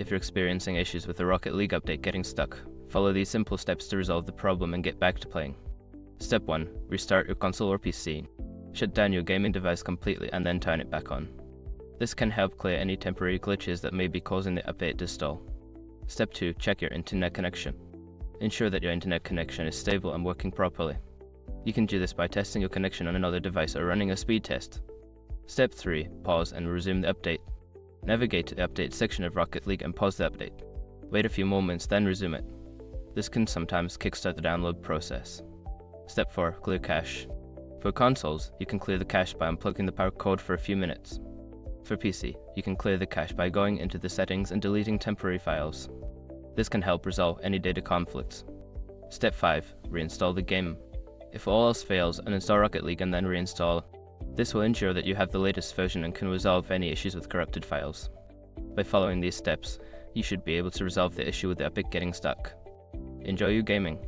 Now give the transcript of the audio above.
if you're experiencing issues with the Rocket League update getting stuck, follow these simple steps to resolve the problem and get back to playing. Step 1. Restart your console or PC. Shut down your gaming device completely and then turn it back on. This can help clear any temporary glitches that may be causing the update to stall. Step 2. Check your internet connection. Ensure that your internet connection is stable and working properly. You can do this by testing your connection on another device or running a speed test. Step 3. Pause and resume the update. Navigate to the update section of Rocket League and pause the update. Wait a few moments, then resume it. This can sometimes kickstart the download process. Step 4. Clear cache. For consoles, you can clear the cache by unplugging the power cord for a few minutes. For PC, you can clear the cache by going into the settings and deleting temporary files. This can help resolve any data conflicts. Step 5. Reinstall the game. If all else fails, uninstall Rocket League and then reinstall. This will ensure that you have the latest version and can resolve any issues with corrupted files. By following these steps, you should be able to resolve the issue with the Epic getting stuck. Enjoy your gaming.